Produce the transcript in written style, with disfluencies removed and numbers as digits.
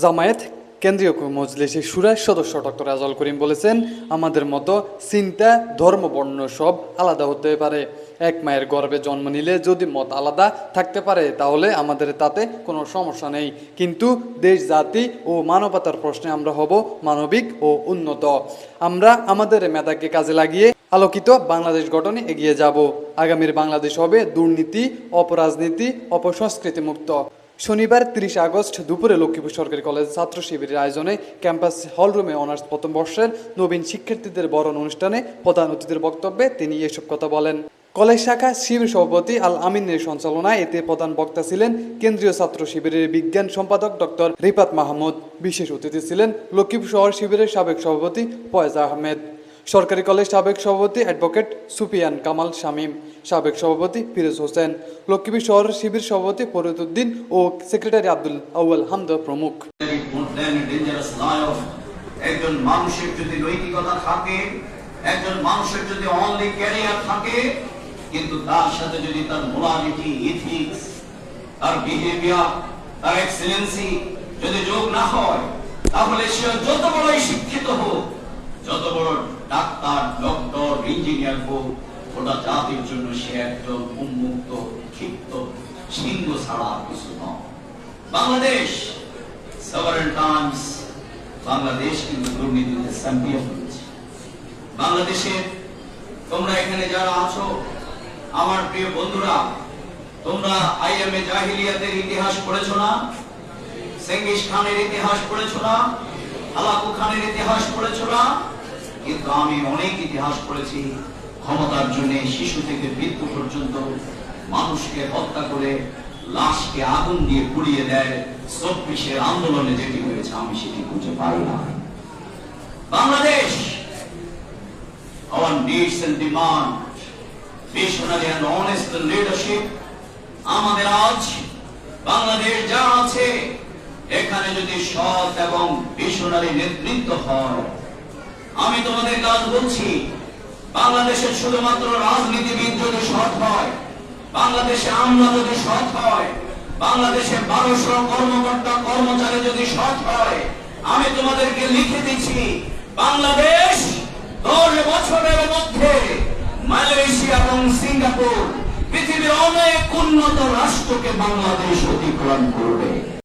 জামায়াত কেন্দ্রীয় মজলিসের শুরার সদস্য ডক্টর আজল করিম বলেছেন, আমাদের মতো চিন্তা, ধর্ম, বর্ণ সব আলাদা হতে পারে। এক মায়ের গর্ভে জন্ম নিলে যদি মত আলাদা থাকতে পারে তাহলে আমাদের তাতে কোনো সমস্যা নেই, কিন্তু দেশ, জাতি ও মানবতার প্রশ্নে আমরা হব মানবিক ও উন্নত। আমরা আমাদের মেধাকে কাজে লাগিয়ে আলোকিত বাংলাদেশ গঠনে এগিয়ে যাব। আগামীর বাংলাদেশ হবে দুর্নীতি, অপরাজনীতি, অপসংস্কৃতি মুক্ত। শনিবার ৩০ আগস্ট দুপুরে লক্ষ্মীপুর সরকারি কলেজ ছাত্র শিবিরের আয়োজনে ক্যাম্পাস হলরুমে অনার্স প্রথম বর্ষের নবীন শিক্ষার্থীদের বরণ অনুষ্ঠানে প্রধান অতিথির বক্তব্যে তিনি এসব কথা বলেন। কলেজ শাখা শিবির সভাপতি আল আমিনের সঞ্চালনায় এতে প্রধান বক্তা ছিলেন কেন্দ্রীয় ছাত্র শিবিরের বিজ্ঞান সম্পাদক ডক্টর রিফাত মাহমুদ। বিশেষ অতিথি ছিলেন লক্ষ্মীপুর শহর শিবিরের সাবেক সভাপতি ফয়েজ আহমেদ, সরকারি কলেজ সাবেক সভাপতি অ্যাডভোকেট সুফিয়ান কামাল শামীম, সাবেক সভাপতি ফিরোজ হোসেন, লক্ষ্মীপুর শহর শিবির সভাপতি ফরিদউদ্দিন ও সেক্রেটারি আব্দুল আউয়াল হামদ প্রমুখ। একজন মানুষের যদি নৈতিকতা থাকে, একজন মানুষের যদি অনলি ক্যারিয়ার থাকে, কিন্তু তার সাথে যদি তার মোরালিটি, ইথিক্স, তার বিহেভিয়ার, তার এক্সেলেন্সি যদি যোগ না হয়, তাহলে সে যত বড়ই শিক্ষিত হোক, যত বড় ডাক্তার, ডক্টর, ইঞ্জিনিয়ার হোক, ওটা জাতির জন্য সে একজন উন্মুক্ত, ক্ষিপ্ত সিংহ ছাড়া কিছু নয়। বাংলাদেশ সেভারাল টাইমস বাংলাদেশ কিন্তু দুর্নীতিতে চ্যাম্পিয়ন হয়েছে। বাংলাদেশে তোমরা এখানে যারা আছো আমার প্রিয় বন্ধুরা, তোমরা আইএমএ জাহিলিয়াতের ইতিহাস পড়েছো না? চেঙ্গিস খানের ইতিহাস পড়েছো না? হালাকু খানের ইতিহাস পড়েছো না? কিন্তু আমি অনেক ইতিহাস পড়েছি। ক্ষমতার জন্য শিশু থেকে মৃত্যু পর্যন্ত মানুষকে হত্যা করে লাশকে আগুন দিয়ে পুড়িয়ে দেয়। ২৪-এর আন্দোলনে যেটি হয়েছে আমি সেটি খুঁজে পাই না। Bangladesh our needs and demand visionary and honest leadership। আমাদের আজ বাংলাদেশ যা আছে, এখানে যদি সৎ এবং ভিশনারি নেতৃত্ব হয়, আমি তোমাদের কাজ বলছি, বাংলাদেশের শুধুমাত্র রাজনীতিবিদ যদি সৎ হয়, বাংলাদেশে আমলা যদি সৎ হয়, বাংলাদেশে ১২০০ কর্মকর্তা কর্মচারী যদি সৎ হয়, আমি তোমাদেরকে লিখে দিচ্ছি, বাংলাদেশ ১০ বছরের মধ্যে মালয়েশিয়া এবং সিঙ্গাপুর পৃথিবীর অনেক উন্নত রাষ্ট্রকে বাংলাদেশ অতিক্রম করবে।